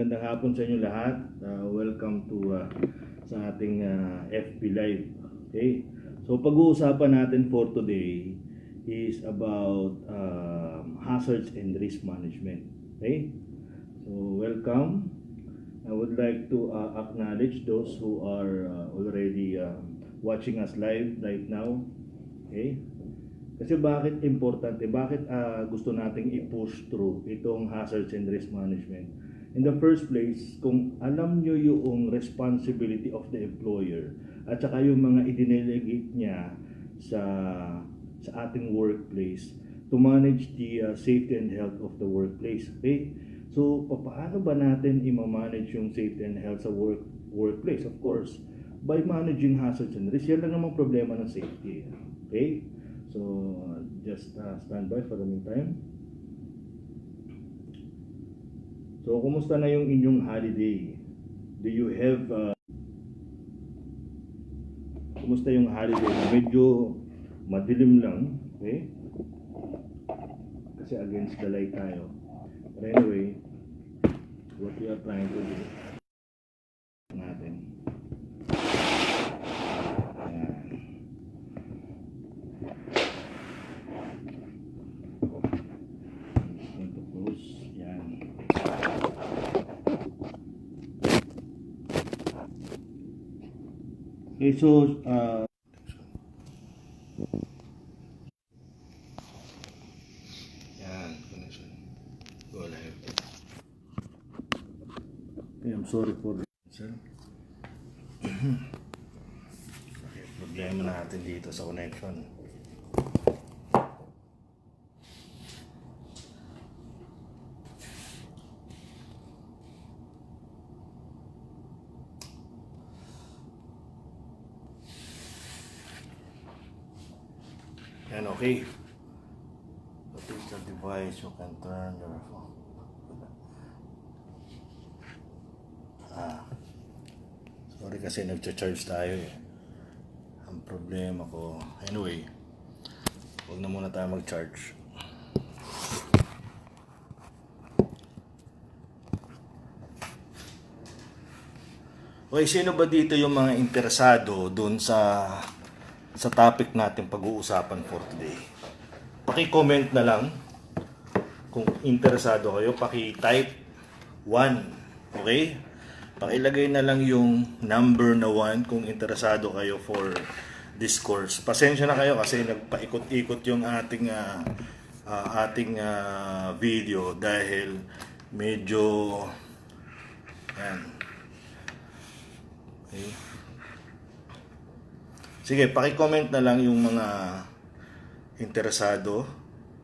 Magandang hapon sa inyo lahat. Welcome to sa ating FB Live. Okay? So pag-uusapan natin for today is about hazards and risk management. Okay? So welcome. I would like to acknowledge those who are already watching us live right now. Okay? Kasi bakit importante, bakit gusto nating i-push through itong hazards and risk management? In the first place, kung alam nyo yung responsibility of the employer at saka yung mga i-delegate niya sa ating workplace to manage the safety and health of the workplace. Okay? So, paano ba natin i-manage yung safety and health sa workplace? Of course, by managing hazards and risks. Yan lang namang problema ng safety. Okay? So, just stand by for the meantime. So, kumusta na yung inyong holiday? Do you have... kumusta yung holiday? Medyo madilim lang. Okay? Kasi against the light tayo. But anyway, what we are trying to do natin. Okay, so yan, connection. Go ahead. Okay, I'm sorry for this, sir. Okay, problema natin dito sa connection. Yan, okay. What is the device you can turn your phone? Sorry kasi nag-charge tayo eh. Ang problema ko. Anyway, huwag na muna tayo mag-charge. Okay, sino ba dito yung mga interesado dun sa topic natin pag-uusapan for today? Paki-comment na lang kung interesado kayo, paki-type 1, okay? Pakilagay na lang yung number na 1 kung interesado kayo for this course. Pasensya na kayo kasi nagpaikot-ikot yung ating video dahil medyo yan. Okay. Sige, paki-comment na lang yung mga interesado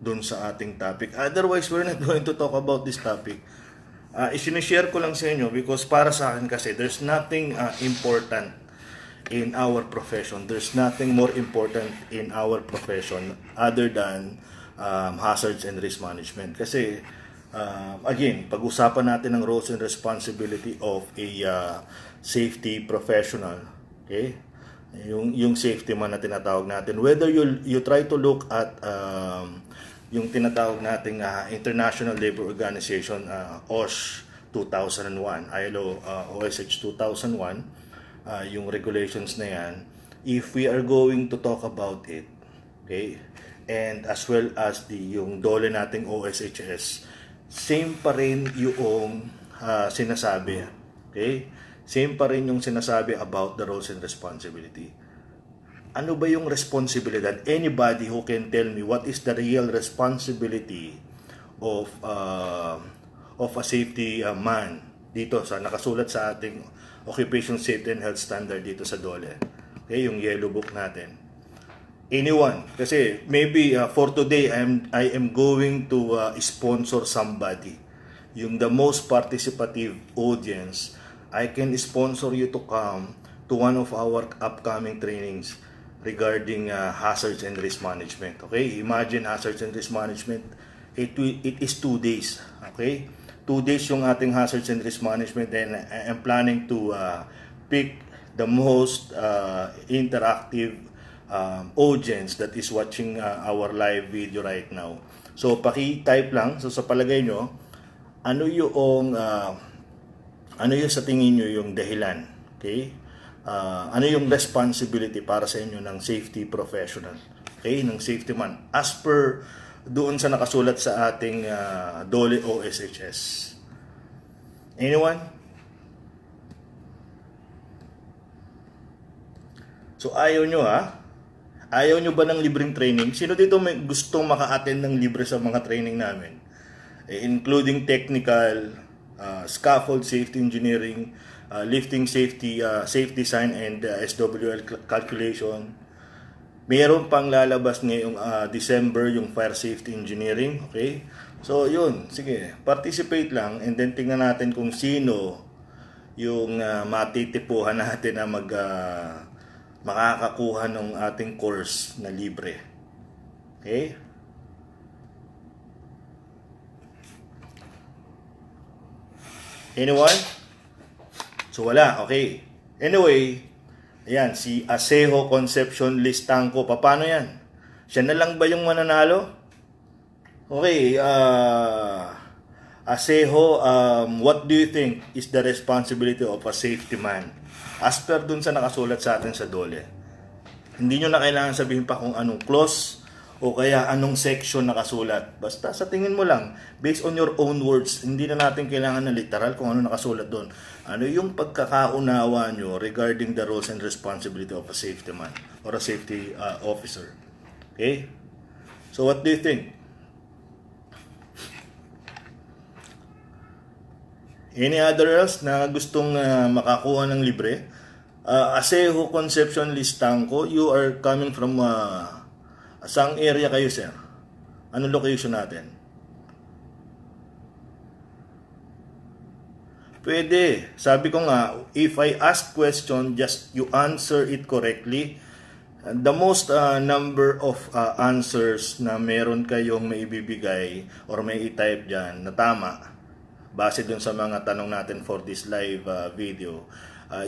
dun sa ating topic. Otherwise, we're not going to talk about this topic. Isinishare ko lang sa inyo because para sa akin kasi there's nothing important in our profession. There's nothing more important in our profession other than hazards and risk management. Kasi, again, pag-usapan natin ang roles and responsibility of a safety professional. Okay? Yung safety man na tinatawag natin, whether you try to look at yung tinatawag nating International Labor Organization, OSH 2001, ILO OSH 2001, yung regulations na yan, if we are going to talk about it, okay, and as well as yung DOLE nating OSHS, same pa rin yung sinasabi, okay? Same pa rin yung sinasabi about the roles and responsibility. Ano ba yung responsibilidad? Anybody who can tell me what is the real responsibility of a safety man dito sa nakasulat sa ating Occupational Safety and Health Standard dito sa DOLE. Okay, yung yellow book natin. Anyone? Kasi maybe for today I am going to sponsor somebody. Yung the most participative audience, I can sponsor you to come to one of our upcoming trainings regarding hazards and risk management. Okay? Imagine hazards and risk management. It is 2 days. Okay? 2 days yung ating hazards and risk management, and I'm planning to pick the most interactive audience that is watching our live video right now. So, paki-type lang. So, sa palagay nyo, ano yung Ano yung sa tingin nyo yung dahilan? Okay? Ano yung responsibility para sa inyo ng safety professional? Okay? Ng safety man. As per doon sa nakasulat sa ating DOLE OSHS. Anyone? So ayaw nyo ha? Ayaw nyo ba ng libreng training? Sino dito may gustong maka-attend ng libre sa mga training namin? Including technical, scaffold safety engineering, lifting safety, safety sign and SWL calculation. Mayroon pang lalabas ngayong December yung fire safety engineering, okay? So yun, sige, participate lang and then tingnan natin kung sino yung matitipuhan natin na makakakuha ng ating course na libre. Okay? Anyone? So wala, okay. Anyway, ayan, si Asejo Concepcion Listangco, paano yan? Siya na lang ba yung mananalo? Okay, Asejo, what do you think is the responsibility of a safety man? As per dun sa nakasulat sa atin sa DOLE. Hindi nyo na kailangan sabihin pa kung anong clause o kaya anong section nakasulat. Basta sa tingin mo lang, based on your own words, hindi na natin kailangan na literal kung ano nakasulat doon. Ano yung pagkakaunawa nyo regarding the roles and responsibility of a safety man or a safety officer. Okay? So what do you think? Any other else na gustong makakuha ng libre? Asejo Concepcion Listangco, you are coming from saang area kayo, sir? Anong location natin? Pwede. Sabi ko nga, if I ask question, just you answer it correctly. The most number of answers na meron kayong maibibigay or may i-type dyan na tama, base dun sa mga tanong natin for this live video,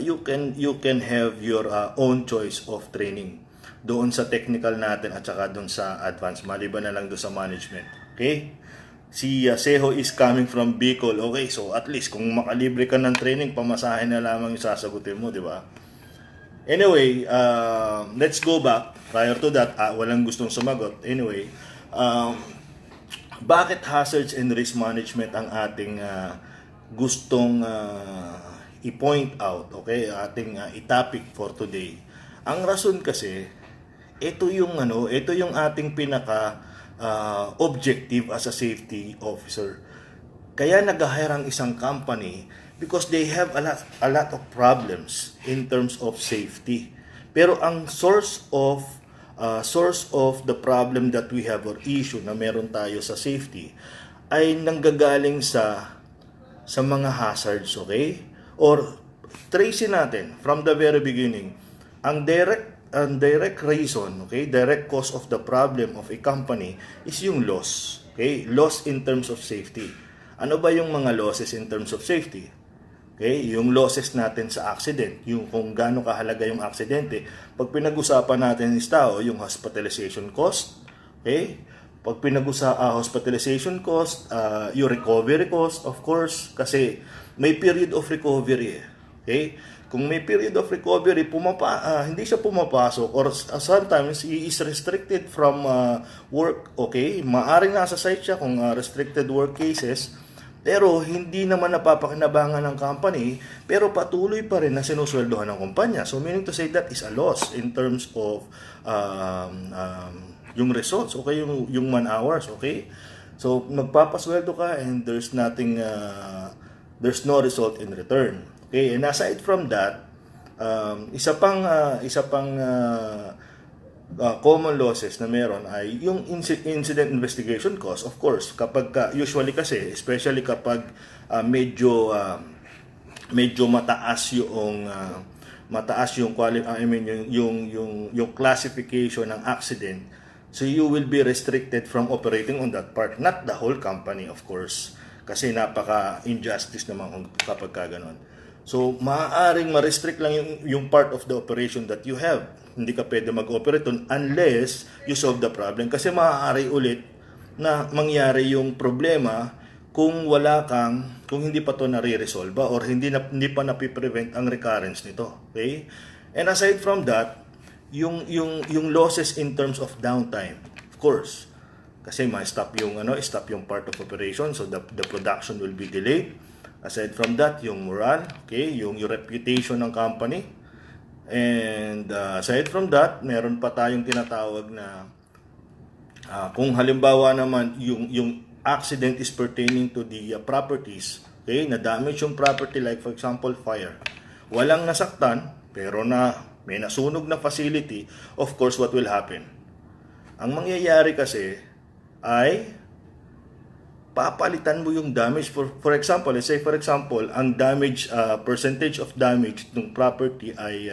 you can have your own choice of training doon sa technical natin at saka doon sa advanced, maliban na lang doon sa management. Okay? Si Seho is coming from Bicol. Okay, so at least kung makalibre ka ng training, pamasahin na lamang yung sasagutin mo, di ba? Anyway, let's go back. Prior to that, walang gustong sumagot. Anyway, bakit hazards and risk management ang ating gustong i-point out, okay? Ating i-topic for today. Ang rason kasi, ito yung ating pinaka objective as a safety officer. Kaya nag-hire ang isang company because they have a lot of problems in terms of safety. Pero ang source of the problem that we have or issue na meron tayo sa safety ay nanggagaling sa mga hazards, okay? Or tracing natin from the very beginning, ang direct reason, okay, direct cause of the problem of a company is yung loss, okay? Loss in terms of safety. Ano ba yung mga losses in terms of safety? Okay, yung losses natin sa accident, yung kung gaano kahalaga yung aksidente. Pag pinag-usapan natin is tao, yung hospitalization cost, okay? Pag hospitalization cost, yung recovery cost, of course, kasi may period of recovery, okay? Kung may period of recovery, hindi siya pumapasok or sometimes he is restricted from work, okay? Maaring nasa site siya kung restricted work cases, pero hindi naman napapakinabangan ng company, pero patuloy pa rin na sinusweldohan ng kumpanya. So meaning to say that is a loss in terms of yung results, okay, yung man hours, okay? So magpapasweldo ka and there's no result in return. Okay, and aside from that, isa pang common losses na meron ay yung incident investigation cost. Of course, usually kasi, especially kapag medyo mataas yung yung classification ng accident, so you will be restricted from operating on that part, not the whole company, of course, kasi napaka-injustice naman kapag gano'n. So, maaaring ma-restrict lang yung part of the operation that you have. Hindi ka pwede mag-operate unless you solve the problem. Kasi maaari ulit na mangyari yung problema kung hindi pa to nare-resolve or hindi pa napiprevent ang recurrence nito. Okay? And aside from that, yung losses in terms of downtime, of course, kasi stop yung part of operation, so the production will be delayed. Aside from that, yung morale, okay, yung reputation ng company. And aside from that, meron pa tayong tinatawag na kung halimbawa naman yung accident is pertaining to the properties, okay, na damage yung property, like for example fire, walang nasaktan pero may nasunog na facility, of course what will happen, ang mangyayari kasi ay papalitan mo yung damage. For example, let's say for example, ang damage percentage of damage ng property ay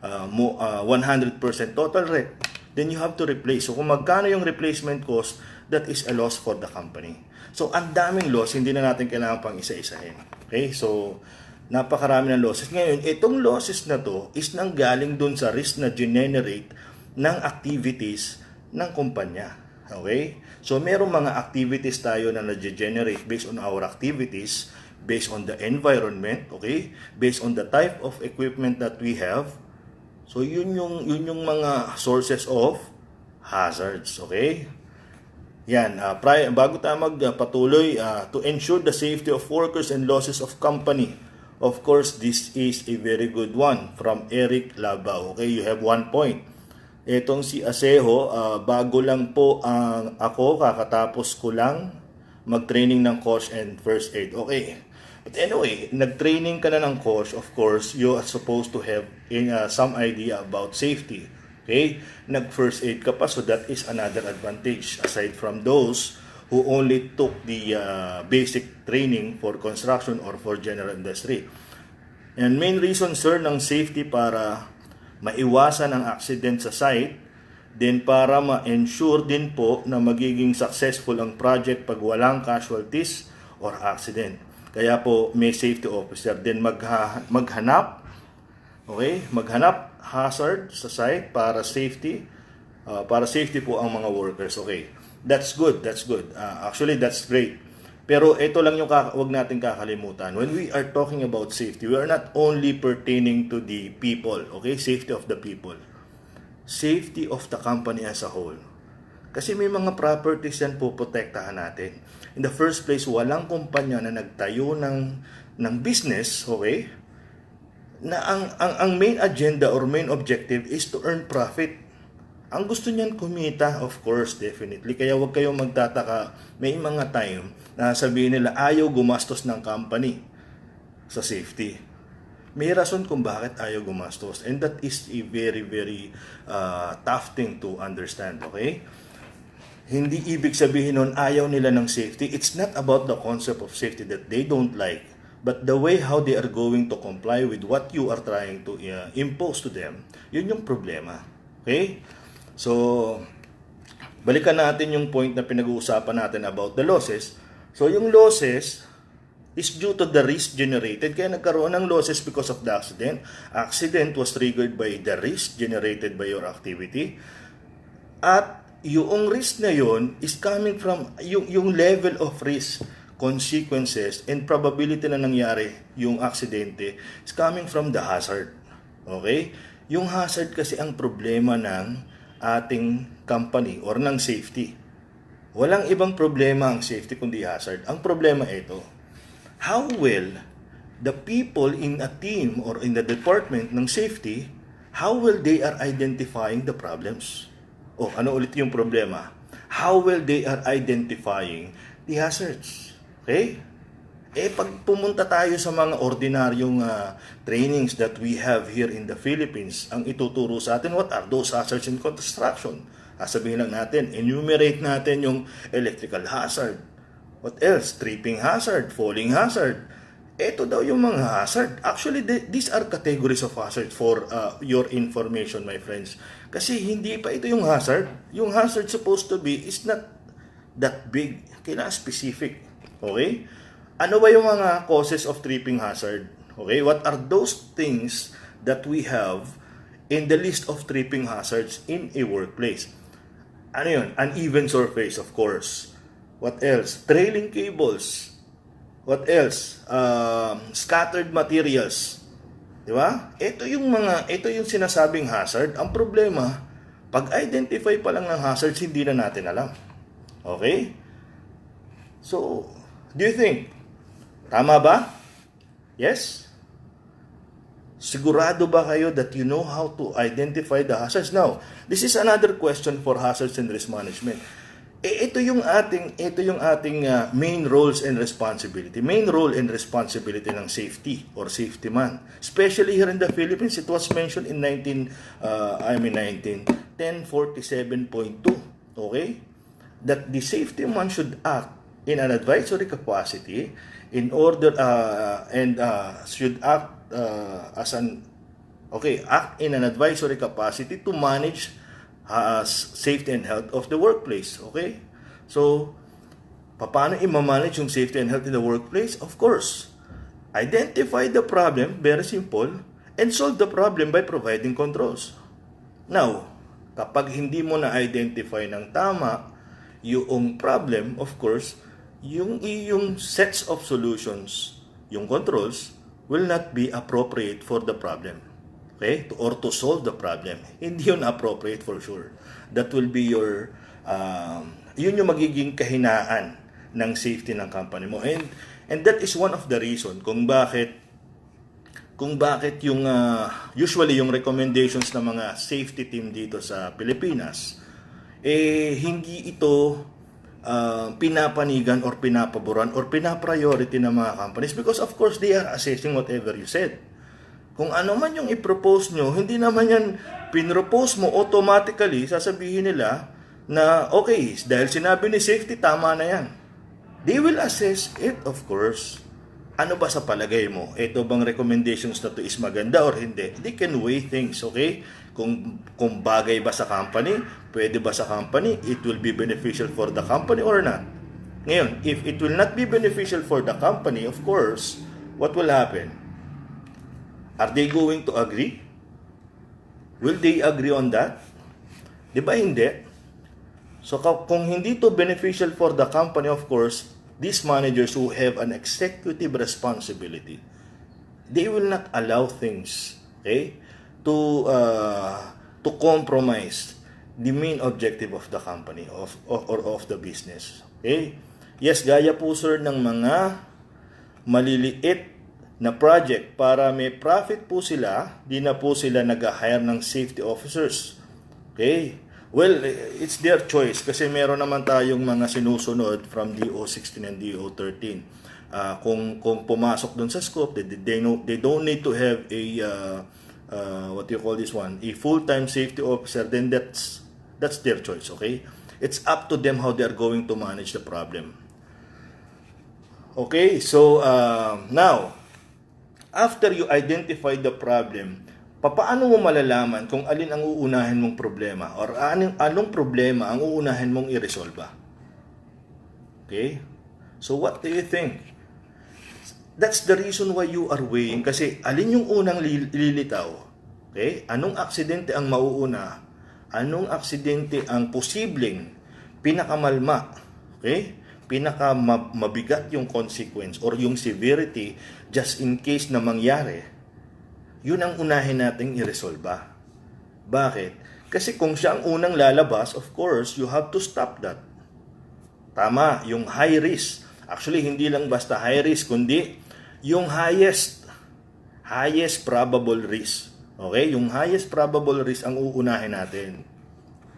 100% total rate, then you have to replace. So kung magkano yung replacement cost, that is a loss for the company. So ang daming loss, hindi na natin kailangan pang isa-isahin. Okay? So napakarami ng losses. Ngayon, itong losses na to is nanggaling dun sa risk na generate ng activities ng kumpanya. Okay? So merong mga activities tayo na na-generate based on our activities, based on the environment, okay? Based on the type of equipment that we have. So yun yung mga sources of hazards, okay? Yan, bago tayo magpatuloy, to ensure the safety of workers and losses of company. Of course, this is a very good one from Eric Labao. Okay, you have 1 point. Etong si Aseho, bago lang po ako, kakatapos ko lang mag-training ng coach and first aid. Okay. But anyway, nag-training ka na ng coach, of course, you are supposed to have some idea about safety. Okay? Nag-first aid ka pa, so that is another advantage aside from those who only took the basic training for construction or for general industry. And main reason, sir, ng safety para maiwasan ang accident sa site, then para ma-ensure din po na magiging successful ang project pag walang casualties or accident. Kaya po may safety officer din maghanap hazard sa site para safety po ang mga workers. Okay, that's good. Actually, that's great. Pero ito lang yung wag natin kakalimutan. When we are talking about safety, we are not only pertaining to the people, okay? Safety of the people. Safety of the company as a whole. Kasi may mga properties yan po protektahan natin. In the first place, walang kumpanya na nagtayo ng business, okay? Na ang main agenda or main objective is to earn profit. Ang gusto niyan kumita, of course, definitely. Kaya huwag kayong magtataka. May mga time na sabihin nila ayaw gumastos ng company sa safety. May rason kung bakit ayaw gumastos. And that is a very, very tough thing to understand, okay? Hindi ibig sabihin nun ayaw nila ng safety. It's not about the concept of safety that they don't like, but the way how they are going to comply with what you are trying to impose to them, yun yung problema. Okay? So, balikan natin yung point na pinag-uusapan natin about the losses. So, yung losses is due to the risk generated. Kaya nagkaroon ng losses because of the accident. Accident was triggered by the risk generated by your activity. At yung risk na yun is coming from yung level of risk, consequences, and probability na nangyari yung aksidente is coming from the hazard. Okay? Yung hazard kasi ang problema ng ating company or ng safety. Walang ibang problema ang safety kundi hazard. Ang problema ito, how will the people in a team or in the department ng safety, how will they are identifying the problems? O ano ulit yung problema? How will they are identifying the hazards? Okay? Pag pumunta tayo sa mga ordinaryong trainings that we have here in the Philippines, ang ituturo sa atin, what are those hazards in construction? Sabihin lang natin, enumerate natin yung electrical hazard. What else? Tripping hazard, falling hazard. Ito daw yung mga hazard. Actually, these are categories of hazard for your information, my friends. Kasi hindi pa ito yung hazard. Yung hazard supposed to be is not that big. Kailangan specific. Okay? Ano ba yung mga causes of tripping hazard? Okay, what are those things that we have in the list of tripping hazards in a workplace? Ano yun? Uneven surface, of course. What else? Trailing cables. What else? Scattered materials. Di ba? Ito yung sinasabing hazard. Ang problema, pag-identify pa lang ng hazards, hindi na natin alam. Okay? So, do you think, tama ba? Yes? Sigurado ba kayo that you know how to identify the hazards? Now, this is another question for hazards and risk management. Ito yung ating main roles and responsibility. Main role and responsibility ng safety or safety man. Especially here in the Philippines, it was mentioned in 1047.2. Okay? That the safety man should act in an advisory capacity in order should act act in an advisory capacity to manage safety and health of the workplace. Okay? So, paano i-manage yung safety and health in the workplace? Of course, identify the problem, very simple, and solve the problem by providing controls. Now, kapag hindi mo na-identify ng tama yung problem, of course, yung sets of solutions, yung controls, will not be appropriate for the problem. Okay? Or to solve the problem. Hindi yun appropriate for sure. That will be your, yun yung magiging kahinaan ng safety ng company mo. And that is one of the reason kung bakit yung, usually yung recommendations ng mga safety team dito sa Pilipinas, hindi ito pinapanigan or pinapaboran or pinapriority ng mga companies because of course they are assessing whatever you said. Kung ano man yung i-propose nyo, hindi naman yan pinropose mo automatically, sasabihin nila na okay, dahil sinabi ni safety, tama na yan. They will assess it, of course. Ano ba sa palagay mo? Ito bang recommendations na to is maganda or hindi? They can weigh things, okay? Kung bagay ba sa company, pwede ba sa company, it will be beneficial for the company or not. Ngayon, if it will not be beneficial for the company, of course, what will happen? Are they going to agree? Will they agree on that? Di ba hindi? So kung hindi to beneficial for the company, of course, these managers who have an executive responsibility, they will not allow things, okay, to compromise the main objective of the company or of the business. Okay? Yes, gaya po sir ng mga maliliit na project para may profit po sila, di na po sila nag-hire ng safety officers. Okay? Well, it's their choice kasi meron naman tayong mga sinusunod from DO16 and DO13. Kung pumasok dun sa scope, they don't need to have a what do you call this one? A full-time safety officer, then that's their choice, okay? It's up to them how they are going to manage the problem. Okay, so now, after you identify the problem, paano mo malalaman kung alin ang uunahin mong problema or anong problema ang uunahin mong iresolba? Okay? So what do you think? That's the reason why you are weighing kasi alin yung unang lilitaw? Okay? Anong aksidente ang mauuna? Anong aksidente ang posibleng pinakamalma? Okay? Pinakamabigat yung consequence or yung severity just in case na mangyari, yun ang unahin nating iresolba. Bakit? Kasi kung siya ang unang lalabas, of course, you have to stop that. Tama, yung high risk. Actually, hindi lang basta high risk, kundi yung highest probable risk. Okay? Yung highest probable risk ang uunahin natin.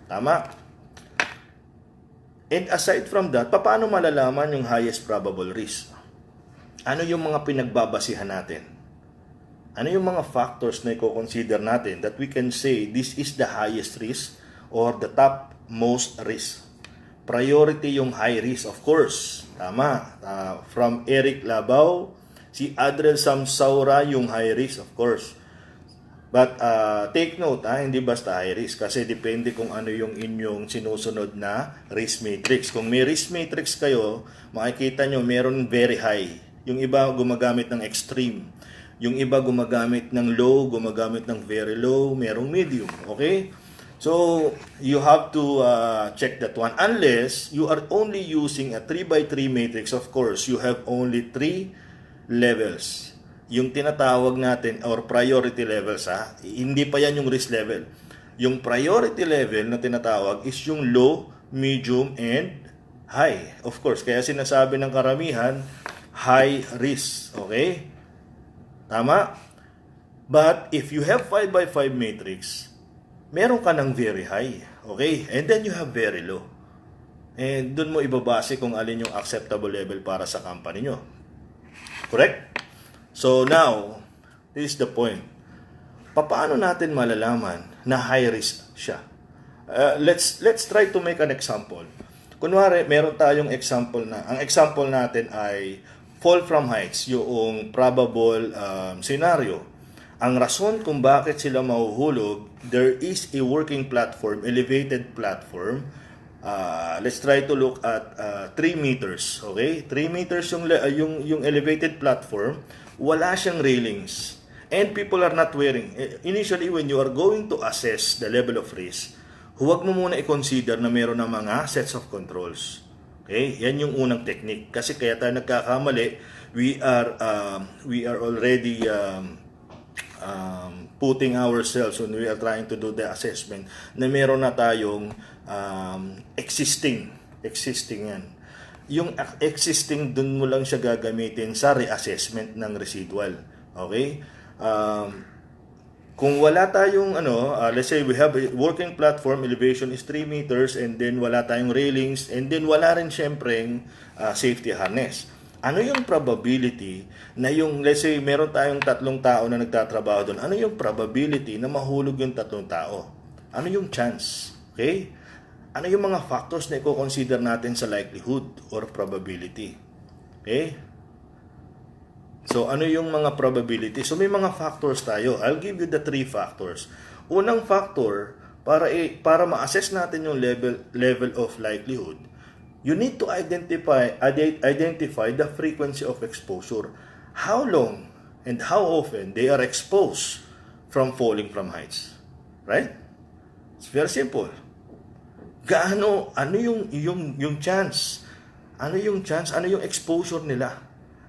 Tama? And aside from that, paano malalaman yung highest probable risk? Ano yung mga pinagbabasihan natin? Ano yung mga factors na i-consider natin that we can say this is the highest risk or the top most risk? Priority yung high risk, of course. Tama. From Eric Labaw, si Adriel Samsaura yung high risk, of course. But take note, hindi basta high risk kasi depende kung ano yung inyong sinusunod na risk matrix. Kung may risk matrix kayo, makikita nyo meron very high. Yung iba gumagamit ng extreme. Yung iba gumagamit ng low, gumagamit ng very low, merong medium. Okay? So, you have to check that one. Unless you are only using a 3x3 matrix, of course, you have only 3 levels. Yung tinatawag natin, or priority levels, hindi pa yan yung risk level. Yung priority level na tinatawag is yung low, medium, and high. Of course, kaya sinasabi ng karamihan, high risk. Okay? Tama? But, if you have 5x5 matrix, meron ka ng very high, okay? And then you have very low. And dun mo ibabase kung alin yung acceptable level para sa company nyo. Correct? So now, this is the point. Paano natin malalaman na high risk siya? Let's try to make an example. Kunwari, meron tayong example na, ang example natin ay fall from heights, yung probable scenario. Ang rason kung bakit sila mahuhulog, there is a working platform, elevated platform. Let's try to look at 3 meters, okay? 3 meters yung elevated platform, wala siyang railings. And people are not wearing. Initially, when you are going to assess the level of risk, huwag mo muna i-consider na meron ng mga sets of controls. Okay? Yan yung unang technique. Kasi kaya tayo nagkakamali, we are already putting ourselves when we are trying to do the assessment na meron na tayong existing yan. Yung existing, dun mo lang siya gagamitin sa reassessment ng residual. Okay? Kung wala tayong let's say we have a working platform, elevation is 3 meters, and then wala tayong railings, and then wala rin syempreng safety harness. Ano yung probability na yung, let's say, meron tayong 3 tao na nagtatrabaho doon, ano yung probability na mahulog yung 3 tao? Ano yung chance? Okay? Ano yung mga factors na i-consider natin sa likelihood or probability? Okay? So, ano yung mga probability? So, may mga factors tayo. I'll give you the 3 factors. Unang factor, para ma-assess natin yung level of likelihood, you need to identify the frequency of exposure. How long and how often they are exposed from falling from heights. Right? It's very simple. Ano yung chance? Ano yung chance? Ano yung exposure nila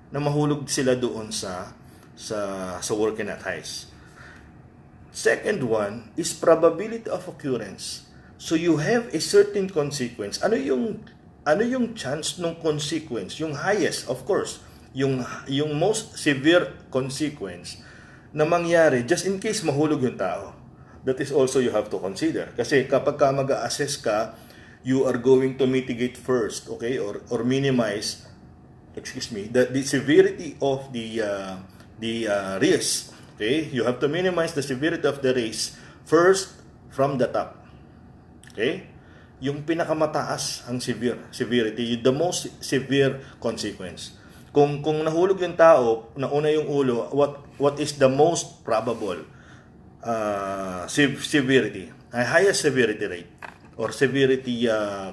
na mahulog sila doon sa working at heights? Second one is probability of occurrence. So you have a certain consequence. Ano yung chance ng consequence? Yung highest, of course, yung most severe consequence na mangyari just in case mahulog yung tao. That is also you have to consider. Kasi kapag ka mag-assess ka, you are going to mitigate first, okay, or minimize, the severity of the risk. Okay, you have to minimize the severity of the risk first from the top. Okay? Yung pinakamataas ang severity, the most severe consequence. Kung nahulog yung tao, nauna yung ulo, what is the most probable severity? Highest severity rate or severity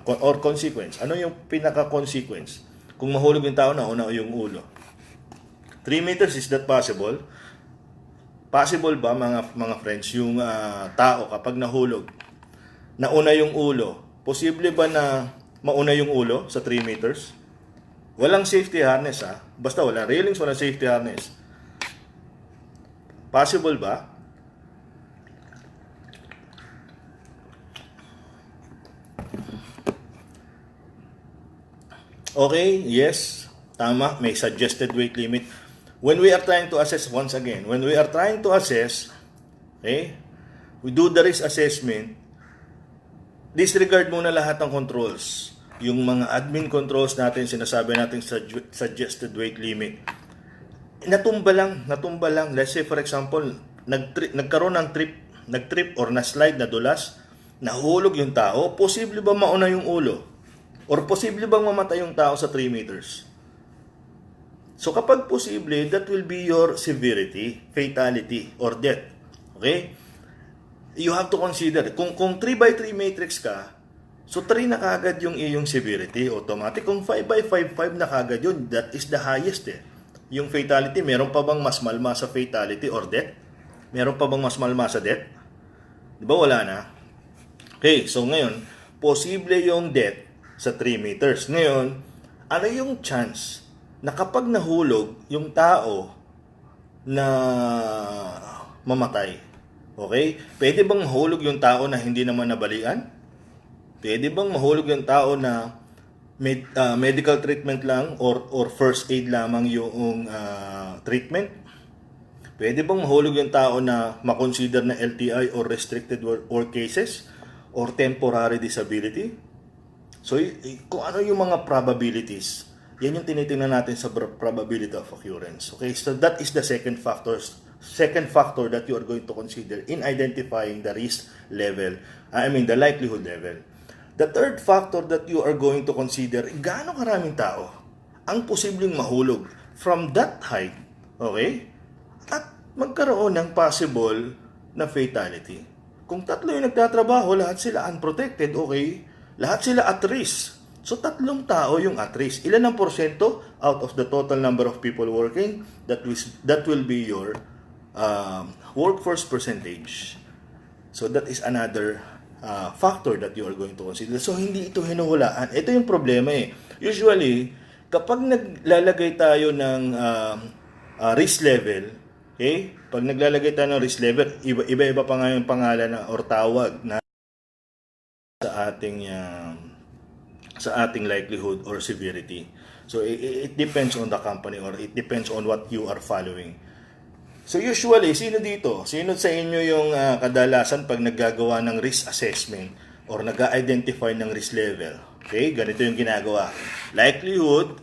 or consequence. Ano yung pinaka-consequence? Kung mahulog yung tao, nauna yung ulo. 3 meters, is that possible? Possible ba mga friends, yung tao kapag nahulog, nauna yung ulo? Posible ba na mauna yung ulo sa 3 meters? Walang safety harness Basta walang railings, walang safety harness. Possible ba? Okay, yes. Tama, may suggested weight limit. When we are trying to assess, once again, okay, we do the risk assessment, disregard muna lahat ng controls. Yung mga admin controls natin, sinasabi natin suggested weight limit. Natumba lang. Let's say, for example, nagkaroon ng nag-trip or na-slide, nadulas, nahulog yung tao, posible ba mauna yung ulo? Or posible bang mamatay yung tao sa 3 meters? So kapag posible, that will be your severity, fatality, or death. Okay? You have to consider, kung 3x3 matrix ka, so 3 na kagad yung iyong severity, automatic. Kung 5x5, 5 na kagad yun, that is the highest Yung fatality, meron pa bang mas malma sa fatality or death? Meron pa bang mas malma sa death? Di ba wala na? Okay, so ngayon, posible yung death sa 3 meters. Ngayon, ano yung chance na kapag nahulog yung tao na mamatay? Okay? Pwede bang mahulog yung tao na hindi naman nabalian? Pwede bang mahulog yung tao na medical treatment lang or first aid lamang yung treatment? Pwede bang mahulog yung tao na makonsider na LTI or restricted work cases or temporary disability? So, kung ano yung mga probabilities, yan yung tinitingnan natin sa probability of occurrence. Okay, so that is the second factor that you are going to consider in identifying the risk level, the likelihood level. The third factor that you are going to consider, gaano karaming tao ang posibleng mahulog from that height, okay? At magkaroon ng possible na fatality. Kung tatlo yung nagtatrabaho, lahat sila unprotected, okay? Lahat sila at risk. So, 3 tao yung at risk. Ilan ang porsyento out of the total number of people working? That will be your workforce percentage. So, that is another factor that you are going to consider. So, hindi ito hinuhulaan. Ito yung problema eh. Usually, kapag naglalagay tayo ng risk level, okay? Pag naglalagay tayo ng risk level, iba-iba pa nga yung pangalan or tawag na sa ating likelihood or severity. So it depends on the company or it depends on what you are following. So usually, sino sa inyo yung kadalasan pag naggagawa ng risk assessment or nag-identify ng risk level? Okay, ganito yung ginagawa. Likelihood,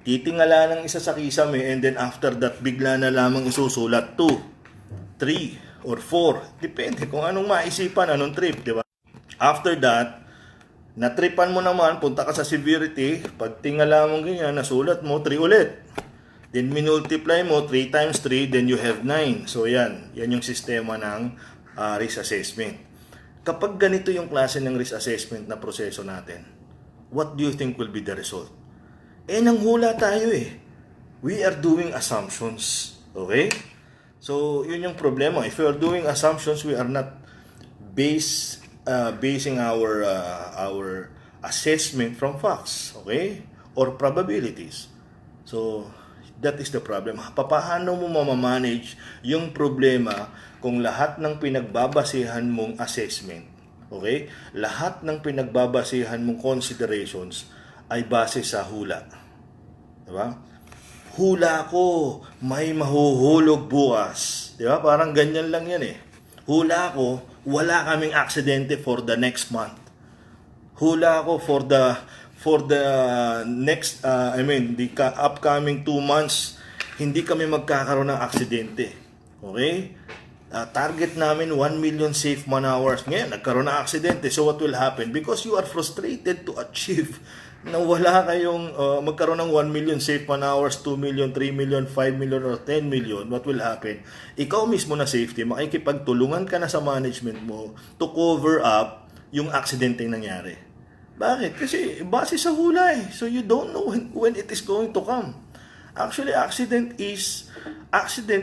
titingala ng isa sa kisame and then after that, bigla na lamang isusulat 2, 3, or 4. Depende kung anong maisipan, anong trip, di ba? After that, natripan mo naman, punta ka sa severity, pag tingala mo ganyan, nasulat mo 3 ulit. Then minultiply mo 3 times 3, then you have 9. So yan yung sistema ng risk assessment. Kapag ganito yung klase ng risk assessment na proseso natin, what do you think will be the result? Nanghula tayo eh. We are doing assumptions. Okay? So, yun yung problema. If we are doing assumptions, we are not basing our assessment from facts, okay, or probabilities. So that is the problem. Paano mo mamamanage yung problema kung lahat ng pinagbabasihan mong assessment, okay, lahat ng pinagbabasihan mong considerations ay base sa hula, diba? Hula ko, may mahuhulog bukas, diba? Parang ganyan lang yan eh. Hula ko, wala kaming aksidente for the next month. Hula ko for the next the upcoming 2 months, hindi kami magkakaroon ng aksidente. Okay? Target namin 1 million safe man hours. Ngayon, nagkaroon ng aksidente. So what will happen? Because you are frustrated to achieve na wala kayong magkaroon ng 1 million safe man hours, 2 million, 3 million, 5 million, or 10 million, what will happen? Ikaw mismo na safety, makikipagtulungan ka na sa management mo to cover up yung aksidente nangyari. Bakit? Kasi base sa hula eh. So you don't know when it is going to come. Actually, accident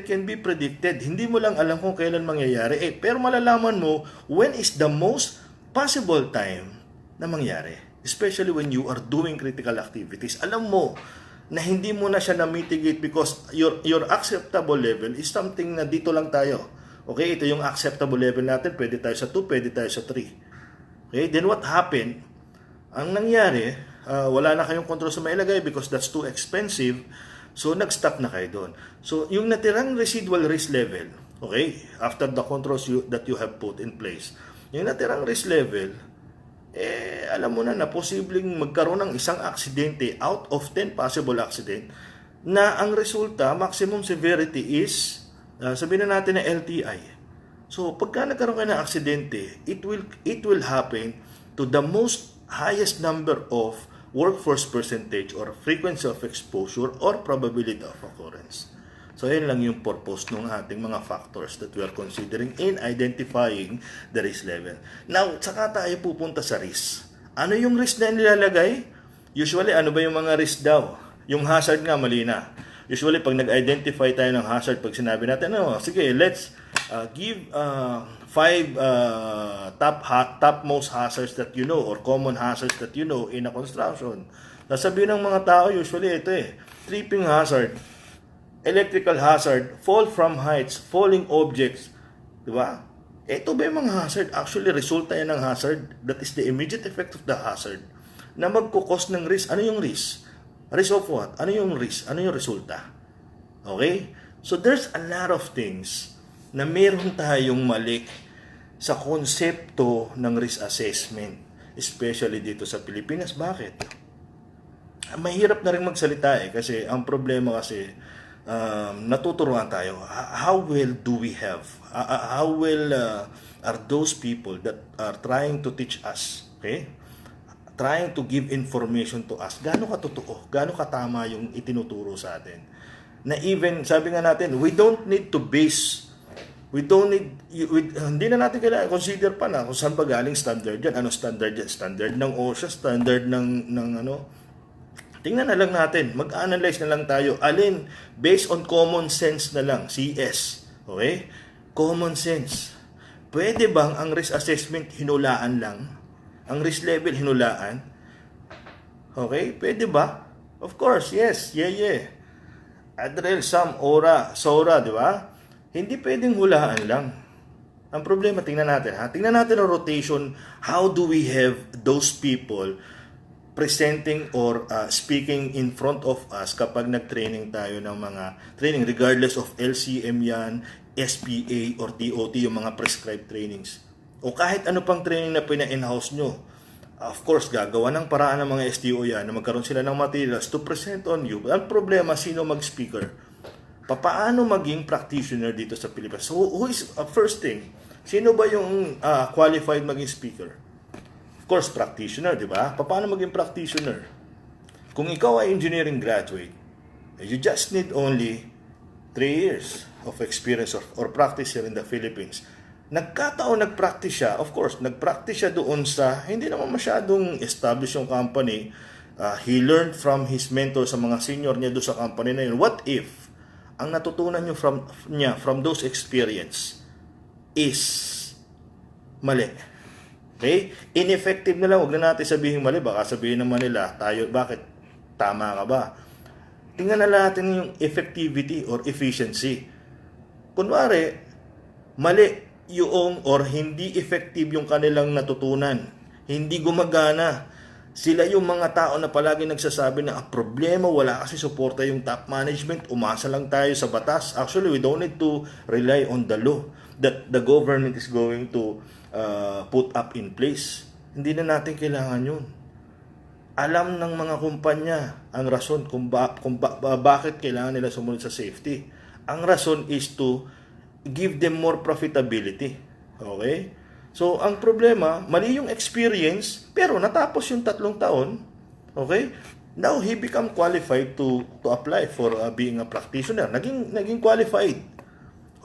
can be predicted. Hindi mo lang alam kung kailan mangyayari. Pero malalaman mo when is the most possible time na mangyari. Especially when you are doing critical activities. Alam mo na hindi mo na siya na-mitigate because your acceptable level is something na dito lang tayo. Okay, ito yung acceptable level natin. Pwede tayo sa 2, pwede tayo sa 3. Okay, then what happened? Ang nangyari, wala na kayong control sa mailagay because that's too expensive. So, nag-stop na kayo doon. So, yung natirang residual risk level, okay, after the controls that you have put in place, yung natirang risk level, alam mo na posibleng magkaroon ng isang aksidente out of 10 possible accident na ang resulta, maximum severity is, sabihin na natin na LTI. So, pagka nagkaroon kayo ng aksidente, it will happen to the most highest number of workforce percentage or frequency of exposure or probability of occurrence. So, yun lang yung purpose ng ating mga factors that we are considering in identifying the risk level. Now, saka tayo pupunta sa risk. Ano yung risk na nilalagay? Usually, ano ba yung mga risk daw? Yung hazard nga, mali na. Usually, pag nag-identify tayo ng hazard, pag sinabi natin, sige, let's give 5 topmost hazards that you know or common hazards that you know in a construction. Nasabihin ng mga tao, usually ito tripping hazard, electrical hazard, fall from heights, falling objects, di ba? Ito ba yung mga hazard? Actually, resulta yan ng hazard. That is the immediate effect of the hazard na magkukos ng risk. Ano yung risk? Risk of what? Ano yung risk? Ano yung resulta? Okay? So, there's a lot of things na meron tayong mali sa konsepto ng risk assessment. Especially dito sa Pilipinas. Bakit? Mahirap na rin magsalita kasi ang problema kasi natuturuan tayo. How well do we have? How well are those people that are trying to teach us? Okay? Trying to give information to us. Gaano katotoo? Gaano katama yung itinuturo sa atin? Na even, sabi nga natin, we don't need to base. Hindi na natin kailangan consider pa na kung saan ba galing standard yan. Ano standard yan? Standard ng OSHA, standard ng ano. Tingnan na lang natin, mag-analyze na lang tayo. Alin, based on common sense na lang, CS. Okay? Common sense. Pwede bang ang risk assessment hinulaan lang? Ang risk level hinulaan? Okay? Pwede ba? Of course, yes. Yeah. Adrel, SAM, SORA, di ba? Hindi pwedeng hulaan lang. Ang problema, tingnan natin. Tingnan natin ang rotation. How do we have those people presenting or speaking in front of us kapag nag-training tayo ng mga training regardless of LCM yan, SPA or TOT, yung mga prescribed trainings. O kahit ano pang training na pina-in-house nyo. Of course, gagawa ng paraan ng mga STO yan na magkaroon sila ng materials to present on you. Ang problema, sino mag-speaker? Paano maging practitioner dito sa Pilipinas? So, who is, first thing, sino ba yung qualified maging speaker? Of course, practitioner, di ba? Paano maging practitioner? Kung ikaw ay engineering graduate, you just need only 3 years of experience or practice here in the Philippines. Nagkataon nag-practice siya, of course, nag-practice siya doon sa, hindi naman masyadong established yung company. He learned from his mentor sa mga senior niya doon sa company na yun. What if ang natutunan niyo from those experience is mali? Okay? Ineffective na lang. Huwag na natin sabihin mali. Baka sabihin naman nila, bakit? Tama ka ba? Tingnan na natin yung effectivity or efficiency. Kunwari, mali yung or hindi effective yung kanilang natutunan. Hindi gumagana. Sila yung mga tao na palagi nagsasabi na problema, wala kasi suporta yung top management, umasa lang tayo sa batas. Actually, we don't need to rely on the law that the government is going to put up in place. Hindi na natin kailangan yun. Alam ng mga kumpanya ang rason kung bakit kailangan nila sumunod sa safety. Ang rason is to give them more profitability. Okay? So, ang problema, mali yung experience, pero natapos yung 3 taon. Okay? Now, he become qualified to apply for being a practitioner. Naging qualified.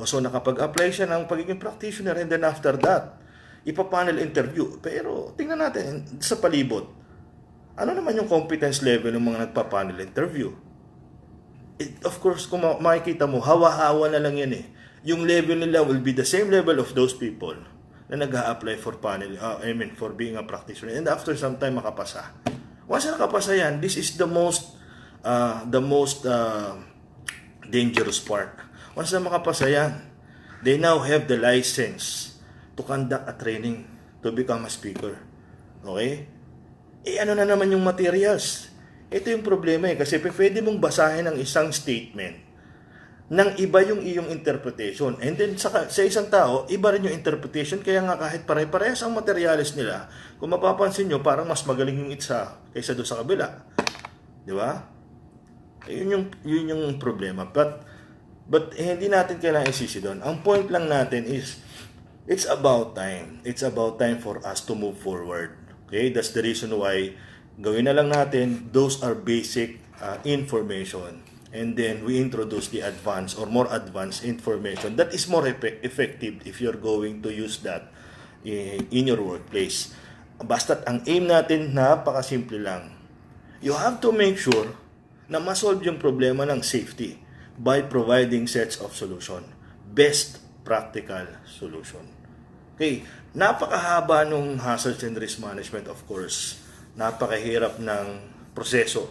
So, nakapag-apply siya ng pagiging practitioner and then after that, ipapanel interview. Pero, tingnan natin sa palibot. Ano naman yung competence level ng mga nagpapanel interview? Of course, kung makikita mo, hawa-hawa na lang yan Yung level nila will be the same level of those people na nag-a-apply for for being a practitioner. And after some time, makapasa. Once nakapasa yan, this is the most dangerous part. Once na makapasa yan, they now have the license to conduct a training to become a speaker. Okay? Ano na naman yung materials? Ito yung problema kasi pwede mong basahin ang isang statement nang iba yung iyong interpretation. And then sa isang tao, iba rin yung interpretation. Kaya nga kahit pare-parehas ang materials nila, kung mapapansin nyo, parang mas magaling yung isa kaysa doon sa kabila. Di ba? Yun yung problema. But hindi natin kailangan isisi doon. Ang point lang natin is, it's about time. It's about time for us to move forward. Okay? That's the reason why gawin na lang natin, those are basic information. And then we introduce the advanced or more advanced information that is more effective if you're going to use that in your workplace. Basta't ang aim natin, napakasimple lang. You have to make sure na masolve yung problema ng safety by providing sets of solution. Best practical solution. Okay, napakahaba nung hazards and risk management, of course. Napakahirap ng proseso.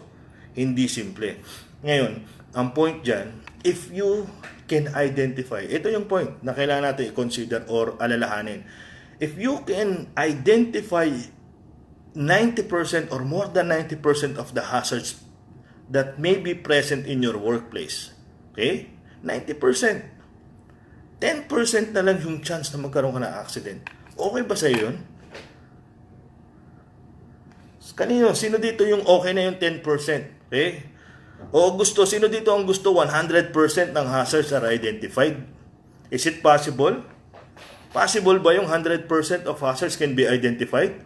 Hindi simple. Ngayon, ang point dyan, if you can identify, ito yung point na kailangan natin i-consider or alalahanin. If you can identify 90% or more than 90% of the hazards that may be present in your workplace, okay? 90%. 10% na lang yung chance na magkaroon ka ng accident. Okay ba sa'yo yun? Kanino? Sino dito yung okay na yung 10%? Okay? O gusto, sino dito ang gusto 100% ng hazards are identified? Is it possible? Possible ba yung 100% of hazards can be identified?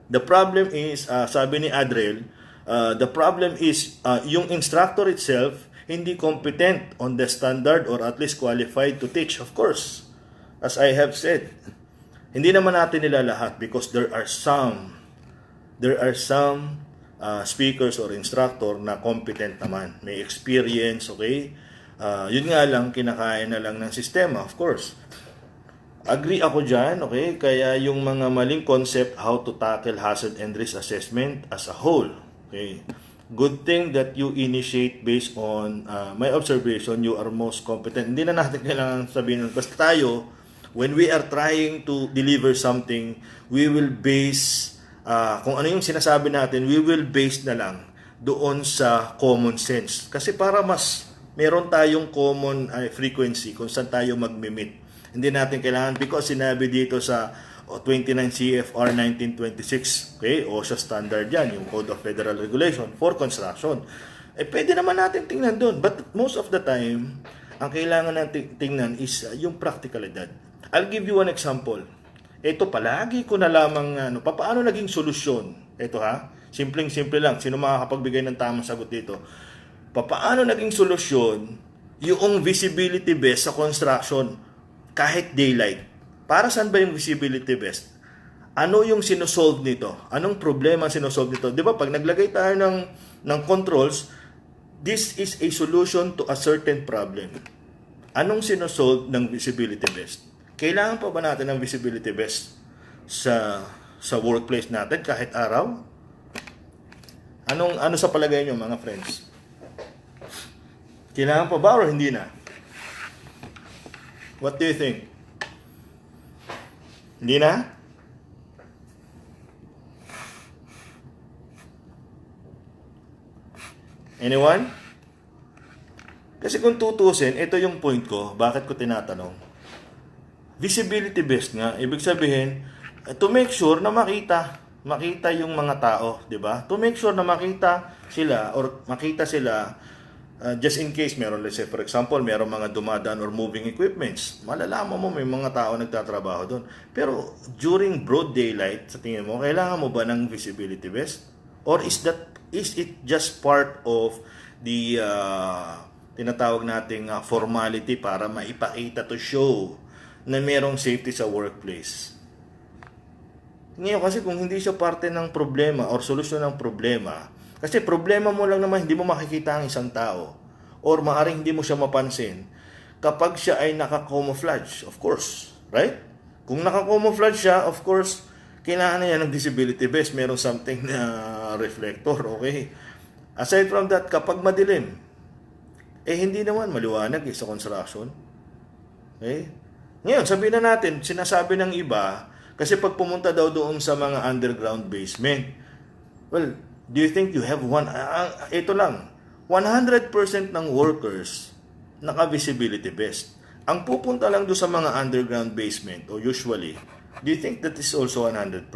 The problem is, sabi ni Adriel, the problem is yung instructor itself hindi competent on the standard or at least qualified to teach. Of course, as I have said, hindi naman natin nila lahat because there are some speakers or instructor na competent naman. May experience, okay? Yun nga lang, kinakain na lang ng sistema, of course. Agree ako dyan, okay? Kaya yung mga maling concept, how to tackle hazard and risk assessment as a whole, okay? Good thing that you initiate based on my observation, you are most competent. Hindi na natin kailangan sabihin, basta tayo, when we are trying to deliver something, we will base, kung ano yung sinasabi natin, we will base na lang doon sa common sense. Kasi para mas meron tayong common frequency kung saan tayo mag-meet. Hindi natin kailangan because sinabi dito sa 29 CFR 1926, okay, OSHA standard yan, yung Code of Federal Regulation for construction. Pwede naman natin tingnan doon. But most of the time, ang kailangan natin tingnan is yung practicalidad. I'll give you an example. Ito palagi ko na lamang, paano naging solusyon? Ito ha, simpleng-simple lang. Sino makakapagbigay ng tamang sagot dito? Paano naging solusyon yung visibility vest sa construction kahit daylight? Para saan ba yung visibility vest? Ano yung sinosolve nito? Anong problema sinosolve nito? Di ba pag naglagay tayo ng controls, this is a solution to a certain problem. Anong sinosolve ng visibility vest? Kailangan pa ba natin ng visibility vest sa workplace natin kahit araw? Ano sa palagay nyo mga friends? Kailangan pa ba o hindi na? What do you think? Hindi na? Anyone? Kasi kung tutusin, ito yung point ko, bakit ko tinatanong. Visibility vest nga, ibig sabihin, to make sure na makita yung mga tao, di ba? To make sure na makita sila just in case meron, let's say for example, meron mga dumadaan or moving equipments, malalaman mo may mga tao nagtatrabaho doon. Pero during broad daylight, sa tingin mo, kailangan mo ba ng visibility vest? Or is it just part of the tinatawag nating formality para maipakita to show na merong safety sa workplace? Ngayon kasi kung hindi siya parte ng problema or solusyon ng problema, kasi problema mo lang naman, hindi mo makikita ang isang tao or maaaring hindi mo siya mapansin kapag siya ay naka-camouflage, of course, right? Kung naka-camouflage siya, of course, kailangan na yan ng visibility vest, merong something na reflector, okay? Aside from that, kapag madilim, hindi naman maliwanag sa construction. Okay? Ngayon, sabihin na natin, sinasabi ng iba, kasi pag pumunta daw doon sa mga underground basement, well, do you think you have one? Ito lang, 100% ng workers naka-visibility vest. Ang pupunta lang doon sa mga underground basement, o usually, do you think that is also 100%?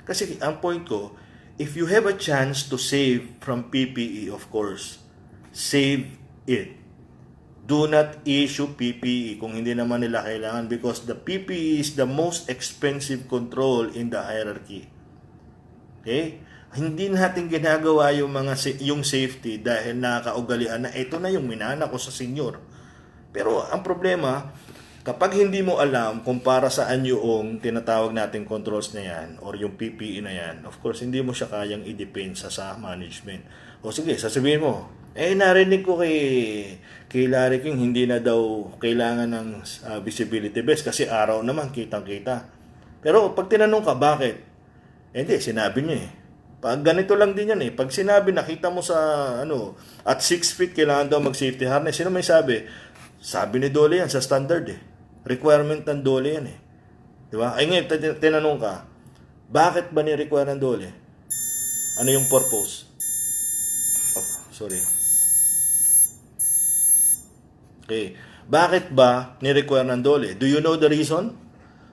Kasi ang point ko, if you have a chance to save from PPE, of course, save it. Do not issue PPE kung hindi naman nila kailangan because the PPE is the most expensive control in the hierarchy. Okay? Hindi natin ginagawa yung safety dahil nakakaugalian na ito na yung minana ko sa senior. Pero ang problema, Kapag hindi mo alam kung para saan yung tinatawag nating controls na yan or yung PPE na yan, of course, hindi mo siya kayang i-depensa sa management. O sige, sasabihin mo, narinig ko kay Larry King, hindi na daw kailangan ng visibility vest kasi araw naman, kitang-kita. Pero pag tinanong ka, bakit? Hindi, sinabi niya eh. Pag ganito lang din yan eh. Pag sinabi, nakita mo sa, at 6 feet, kailangan daw mag-safety harness. Sino may sabi? Sabi ni Dole yan sa standard eh. Requirement ng Dole yan eh. Di ba? Ay ngayon, tinanong ka, bakit ba ni-require ng Dole? Ano yung purpose? Oh, sorry. Okay. Bakit ba ni-require ng Dole? Do you know the reason?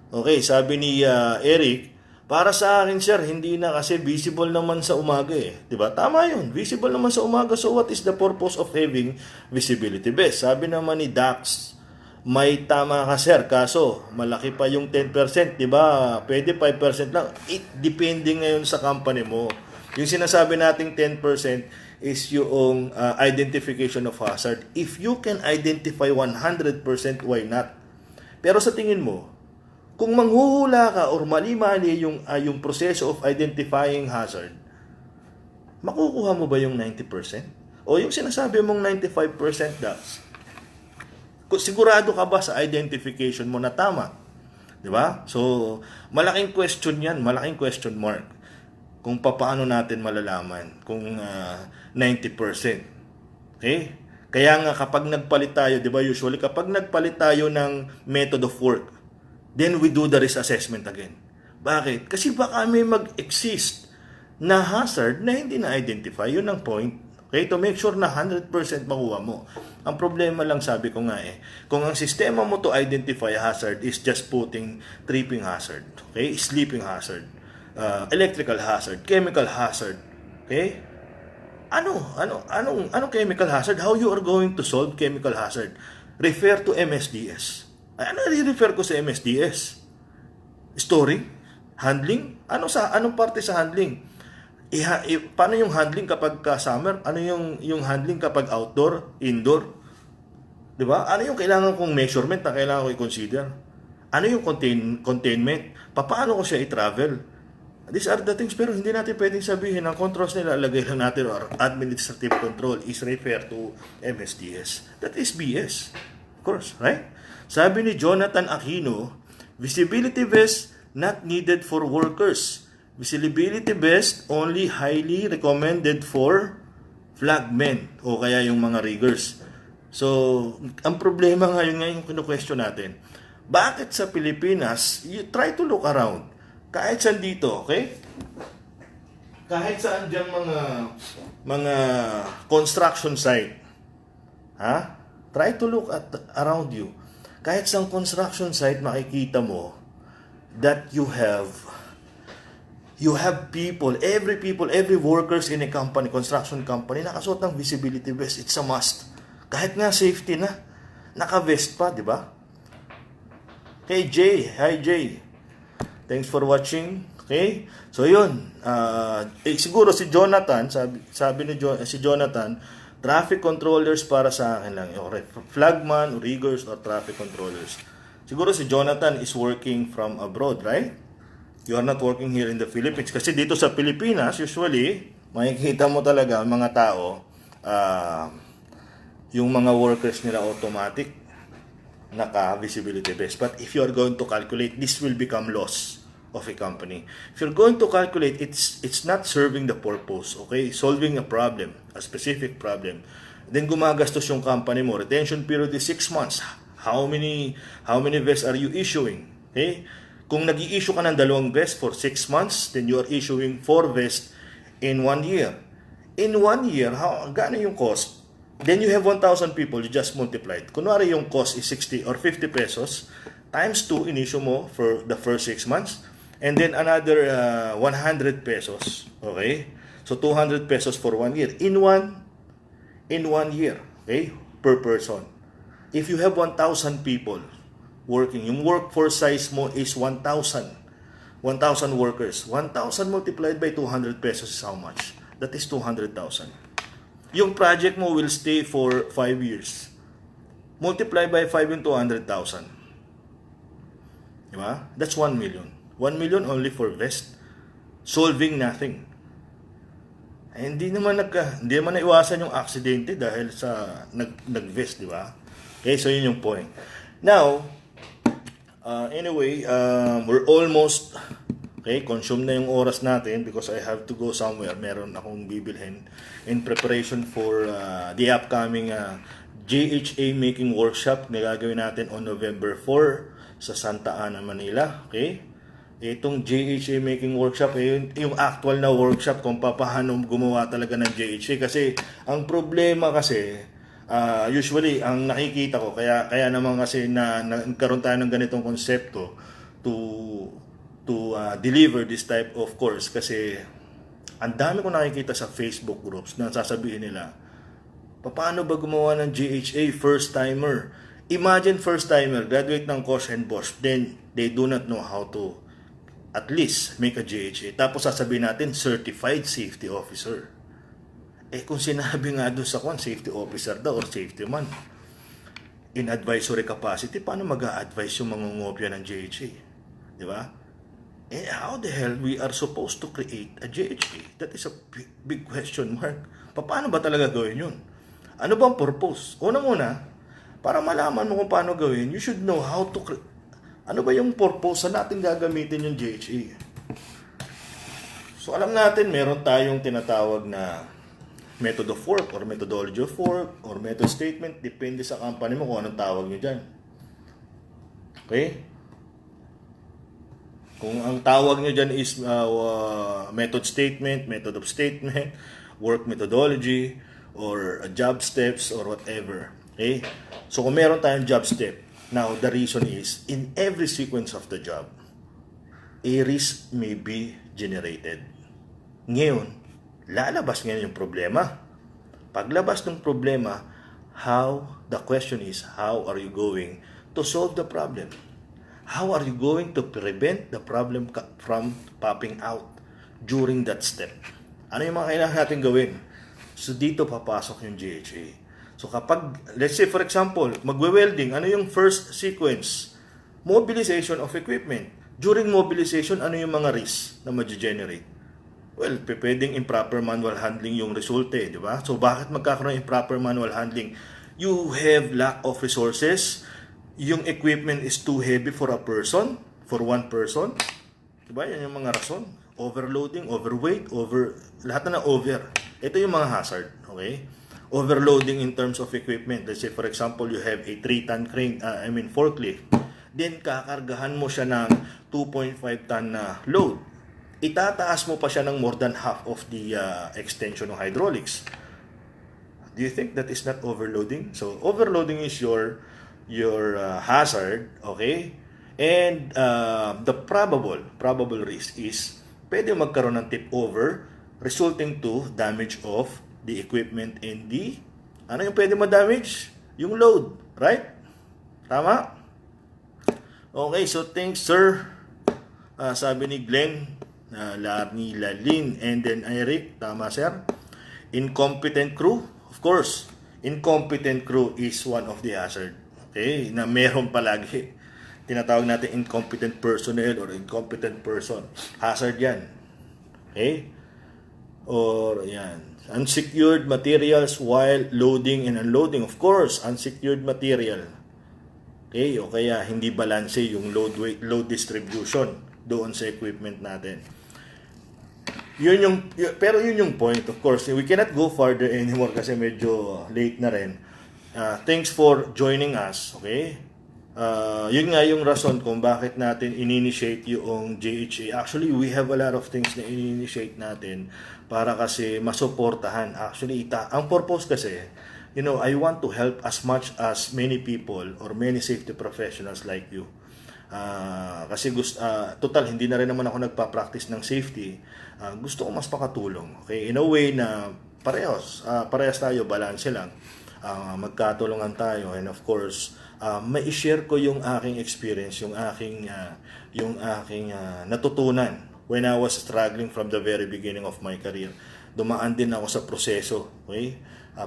Okay, sabi ni Eric, para sa akin, sir, hindi na kasi visible naman sa umaga eh. Diba? Tama yun. Visible naman sa umaga. So what is the purpose of having visibility vest? Sabi naman ni Dax, may tama ka, sir. Kaso, malaki pa yung 10%. Diba? Pwede 5% lang. It depende ngayon sa company mo. Yung sinasabi nating 10% is yung identification of hazard. If you can identify 100%, why not? Pero sa tingin mo, kung manghuhula ka or mali-mali yung proseso of identifying hazard, makukuha mo ba yung 90%? O yung sinasabi mong 95% das? Sigurado ka ba sa identification mo na tama? Di ba? So, malaking question yan, malaking question mark. Kung paano natin malalaman kung 90%. Okay? Kaya nga kapag nagpalit tayo, di ba usually kapag nagpalit tayo ng method of work, then we do the risk assessment again. Bakit? Kasi baka may mag-exist na hazard na hindi na-identify. Yun ang point. Okay? To make sure na 100% makuha mo. Ang problema lang, sabi ko nga kung ang sistema mo to identify hazard is just putting tripping hazard, okay? Sleeping hazard, electrical hazard, chemical hazard, okay? Anong chemical hazard? How you are going to solve chemical hazard? Refer to MSDS. Ano i-refer ko sa MSDS? Storing? Handling? Anong parte sa handling? Paano yung handling kapag summer? Ano yung handling kapag outdoor, indoor? 'Di ba? Ano yung kailangan kong measurement na kailangan ko i-consider? Ano yung containment? Paano ko siya i-travel? These are the things, pero hindi natin pwedeng sabihin ang controls nila, lagay lang natin or administrative control is refer to MSDS. That is BS. Of course, right? Sabi ni Jonathan Aquino, visibility vest not needed for workers. Visibility vest only highly recommended for flagmen o kaya yung mga riggers. So, ang problema ngayon kinu-question natin. Bakit sa Pilipinas, you try to look around. Kahit saan dito, okay? Kahit saan dyan mga construction site. Ha? Try to look around you. Kahit sa construction site, makikita mo that you have every workers in a company, construction company, nakasuot ng visibility vest. It's a must. Kahit nga safety na, naka-vest pa, di ba? Hey Jay, hi Jay. Thanks for watching. Okay? So yun, siguro si Jonathan, sabi ni si Jonathan, traffic controllers para sa akin lang. Flagman, riggers, or traffic controllers. Siguro si Jonathan is working from abroad, right? You are not working here in the Philippines. Kasi dito sa Pilipinas, usually, makikita mo talaga mga tao, yung mga workers nila automatic, naka-visibility vest. But if you are going to calculate, this will become loss of a company. If you're going to calculate, it's not serving the purpose, okay? Solving a problem, a specific problem. Then gumagastos yung company mo. Retention period is 6 months. How many vests are you issuing? Okay? Kung nag-i-issue ka ng 2 vests for 6 months, then you are issuing 4 vests in 1 year. In 1 year, gaano yung cost? Then you have 1,000 people, you just multiplied. Kunwari yung cost is 60 or 50 pesos, times 2 in-issue mo for the first 6 months, and then another 100 pesos. Okay? So 200 pesos for 1 year. In one year, okay? Per person. If you have 1,000 people working, yung workforce size mo is 1,000 workers. 1,000 multiplied by 200 pesos is how much? That is 200,000. Yung project mo will stay for 5 years. Multiply by 5 yung 200,000. Di ba? That's 1 million. 1 million only for vest. Solving nothing. Eh, hindi naman naiwasan yung aksidente dahil sa nag-vest, di ba? Okay, so yun yung point. Now, anyway, we're almost consume na yung oras natin because I have to go somewhere. Meron akong bibilhin in preparation for the upcoming GHA making workshop na gagawin natin on November 4 sa Santa Ana, Manila. Okay? Itong GHA making workshop, yung actual na workshop kung paano gumawa talaga ng GHA. Kasi ang problema kasi, usually ang nakikita ko, kaya naman kasi na nagkaroon tayo ng ganitong konsepto to deliver this type of course. Kasi ang dami ko nakikita sa Facebook groups na sasabihin nila, paano ba gumawa ng GHA first timer? Imagine first timer, graduate ng course and boss, then they do not know how to at least make a GHA. Tapos sasabihin natin, certified safety officer. Eh kung sinabi nga doon sa safety officer daw or safety man, in advisory capacity, paano mag-a-advise yung mga ngopya ng GHA? Di ba? Eh how the hell we are supposed to create a GHA? That is a big question mark. Paano ba talaga gawin yun? Ano bang purpose? Una-muna, para malaman mo kung paano gawin, you should know how to ano ba yung purpose sa natin gagamitin yung GHA? So alam natin, meron tayong tinatawag na method of work or methodology of work or method statement. Depende sa company mo kung anong tawag nyo dyan. Okay? Kung ang tawag nyo dyan is method statement, method of statement, work methodology, or job steps, or whatever. Okay? So kung meron tayong job step, now, the reason is, in every sequence of the job, a risk may be generated. Ngayon, lalabas ngayon yung problema. Paglabas ng problema, the question is, how are you going to solve the problem? How are you going to prevent the problem from popping out during that step? Ano yung mga kailangan natin gawin? So, dito papasok yung GHA. So kapag, let's say for example, magwe-welding, ano yung first sequence? Mobilization of equipment. During mobilization, ano yung mga risks na ma-generate? Well, pwedeng improper manual handling yung resulta, di ba? So bakit magkakaroon ng improper manual handling? You have lack of resources. Yung equipment is too heavy for a person, for one person. Di ba? Yan yung mga rason. Overloading, overweight, lahat na over. Ito yung mga hazard, okay? Overloading in terms of equipment. Let's say for example, you have a 3-ton crane, forklift. Then kakargahan mo siya ng 2.5 ton na load. Itataas mo pa siya ng more than half of the extension ng hydraulics. Do you think that is not overloading? So overloading is your hazard, okay? And the probable risk is pwede magkaroon ng tip over resulting to damage of the equipment and ano yung pwede ma-damage? Yung load, right? Tama? Okay, so thanks sir. Sabi ni Glenn, ni Lalin, and then Eric, tama sir. Incompetent crew, of course. Incompetent crew is one of the hazard. Okay, na meron palagi. Tinatawag natin incompetent personnel or incompetent person. Hazard yan. Okay? Or yan. Unsecured materials while loading and unloading. Of course, unsecured material. Okay, o kaya hindi balanse yung load distribution doon sa equipment natin. Pero yun yung point, of course. We cannot go further anymore kasi medyo late na rin. Thanks for joining us, okay? Yun nga yung rason kung bakit natin in-initiate yung GHA. Actually, we have a lot of things na in-initiate natin para kasi masuportahan. Actually, ang purpose kasi, I want to help as much as many people or many safety professionals like you. Kasi total, hindi na rin naman ako nagpa-practice ng safety. Gusto ko mas makatulong. Okay? In a way na parehas tayo, balance lang. Magkatulungan tayo, and of course, mai-share ko yung aking experience, yung aking natutunan when I was struggling from the very beginning of my career. Dumaan din ako sa proseso, okay?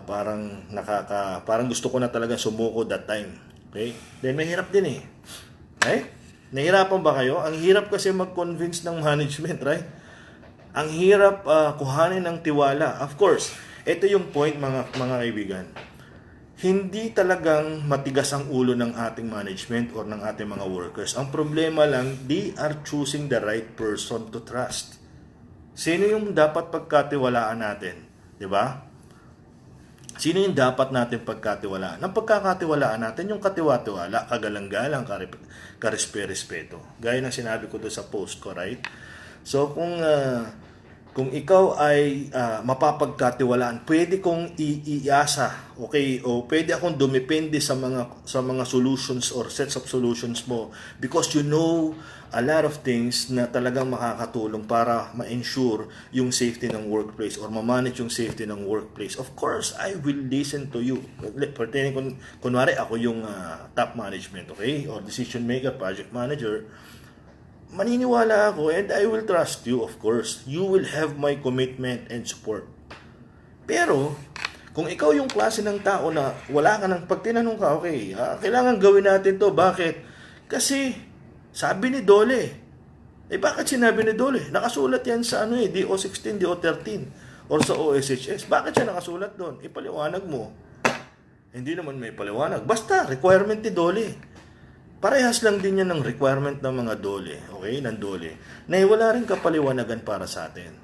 Parang gusto ko na talaga sumuko that time, okay? Then mahirap din eh. Okay? Nahirapan ba kayo? Ang hirap kasi mag-convince ng management, right? Ang hirap kuhanin ng tiwala. Of course, ito yung point mga kaibigan. Hindi talagang matigas ang ulo ng ating management or ng ating mga workers. Ang problema lang, they are choosing the right person to trust. Sino yung dapat pagkatiwalaan natin? 'Di ba? Sino yung dapat natin pagkatiwalaan? Ang pagkakatiwalaan natin yung katiwa-tiwala, kagalang-galang, karespe-respeto. Gaya ng sinabi ko doon sa post ko, right? So kung ikaw ay mapapagkatiwalaan, pwede kong iasa, okay? O pwede akong dumepende sa mga solutions or sets of solutions mo because you know a lot of things na talagang makakatulong para ma-ensure yung safety ng workplace or ma-manage yung safety ng workplace. Of course, I will listen to you. Pertaining kunwari ako yung top management, okay? Or decision maker, project manager, maniniwala ako and I will trust you, of course. You will have my commitment and support. Pero, kung ikaw yung klase ng tao na wala ka ng, pag tinanong ka, okay, kailangan gawin natin to. Bakit? Kasi, sabi ni Dole. Bakit sinabi ni Dole? Nakasulat yan sa DO16, DO13, or sa OSHS. Bakit siya nakasulat doon? Ipaliwanag mo. Hindi naman may paliwanag. Basta, requirement ni Dole. Parehas lang din yan ng requirement ng mga Dole, okay, ng Dole, na wala rin kapaliwanagan para sa atin.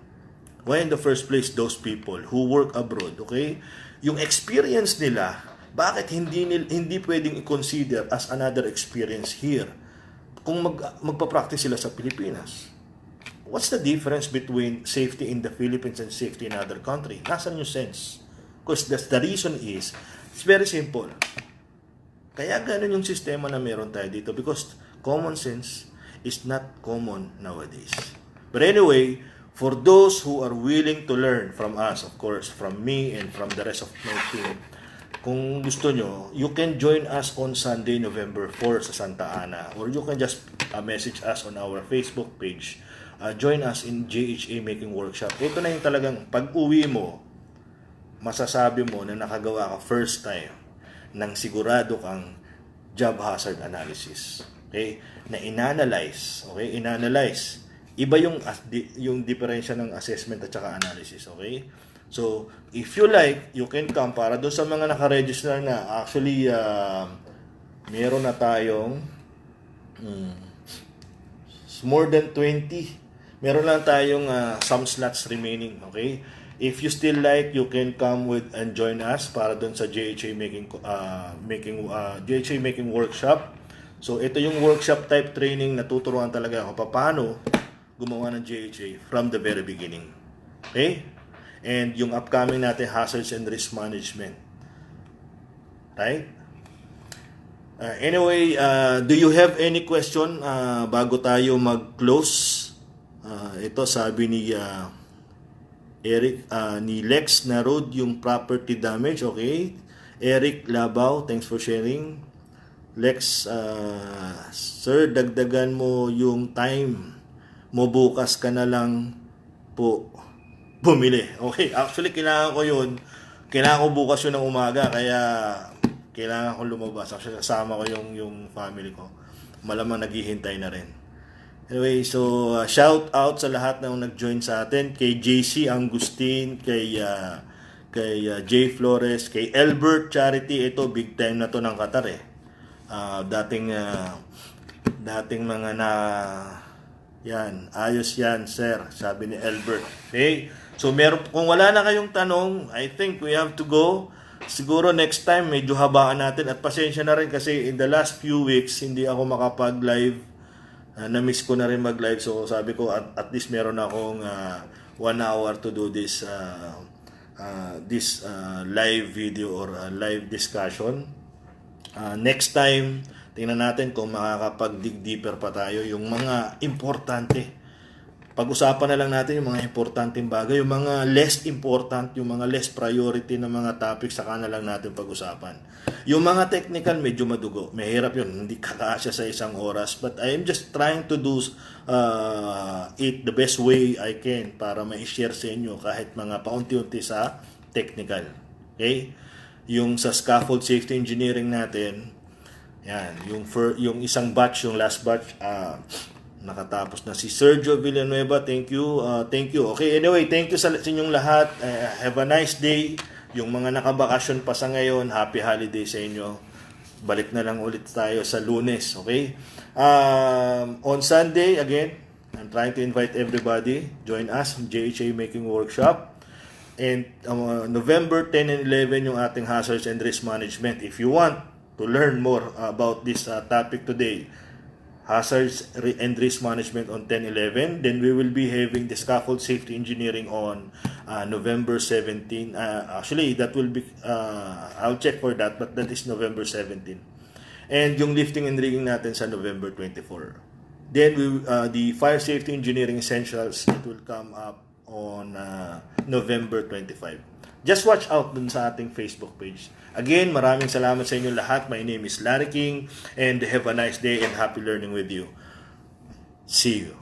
Why in the first place, those people who work abroad, okay, yung experience nila, bakit hindi pwedeng i-consider as another experience here kung magpa-practice sila sa Pilipinas? What's the difference between safety in the Philippines and safety in other country? Nasaan yung sense? Because the reason is, it's very simple. Kaya ganun yung sistema na meron tayo dito because common sense is not common nowadays. But anyway, for those who are willing to learn from us, of course, from me and from the rest of my team, kung gusto nyo, you can join us on Sunday, November 4 sa Santa Ana, or you can just message us on our Facebook page. Join us in JHA Making Workshop. Ito na yung talagang pag-uwi mo, masasabi mo na nakagawa ka first time ng sigurado kang job hazard analysis. Okay? Na inanalyze. Okay? Inanalyze. Iba yung diferensya ng assessment at saka analysis. Okay? So, if you like, you can come para doon sa mga naka-register na. Actually, meron na tayong more than 20. Meron lang tayong some slots remaining. Okay? If you still like, you can come with and join us para doon sa JHA Making Workshop. So, ito yung workshop type training na tuturuan talaga ako paano gumawa ng JHA from the very beginning. Okay? And yung upcoming natin, hazards and risk management. Right? Anyway, do you have any question bago tayo mag-close? Ito sabi ni Eric, ni Lex na road yung property damage. Okay. Eric Labaw, thanks for sharing. Lex, sir, dagdagan mo yung time mo, bukas ka na lang po bumili. Okay, actually kailangan ko yun. Kailangan ko bukas yun ng umaga, kaya kailangan ko lumabas. Actually kasama ko yung family ko. Malamang naghihintay na rin. Anyway, so shout out sa lahat na nag-join sa atin, kay JC Angustin, kay Jay Flores, kay Albert Charity. Ito big time na to ng Qatar eh. Dating mga yan, ayos yan, sir, sabi ni Albert. Okay? So kung wala na kayong tanong, I think we have to go. Siguro next time medyo habaan natin at pasensya na rin kasi in the last few weeks hindi ako makapag-live. Na-miss ko na rin mag-live, so sabi ko at least meron akong 1 hour to do this live video or live discussion. Next time, tingnan natin kung makakapag-dig deeper pa tayo yung mga importante. Pag-usapan na lang natin yung mga importanteng bagay, yung mga less important, yung mga less priority na mga topics, saka na lang natin pag-usapan. Yung mga technical, medyo madugo. Mahirap yun, hindi kakasya sa isang oras. But I am just trying to do it the best way I can para ma-share sa inyo kahit mga paunti-unti sa technical. Okay? Yung sa scaffold safety engineering natin, Yan, yung isang batch, yung last batch, nakatapos na. Si Sergio Villanueva, thank you. Thank you. Okay, anyway, thank you sa inyong lahat. Have a nice day. Yung mga nakabakasyon pa sa ngayon, happy holiday sa inyo. Balik na lang ulit tayo sa Lunes, okay? On Sunday, again, I'm trying to invite everybody. Join us in JHA Making Workshop. And November 10 and 11 yung ating hazards and risk management. If you want to learn more about this topic today, hazards and risk management on 10-11, then we will be having the scaffold safety engineering on November 17. Actually, that will be, I'll check for that, but that is November 17. And yung lifting and rigging natin sa November 24. Then the fire safety engineering essentials, it will come up on November 25. Just watch out dun sa ating Facebook page. Again, maraming salamat sa inyo lahat. My name is Larry King and have a nice day and happy learning with you. See you.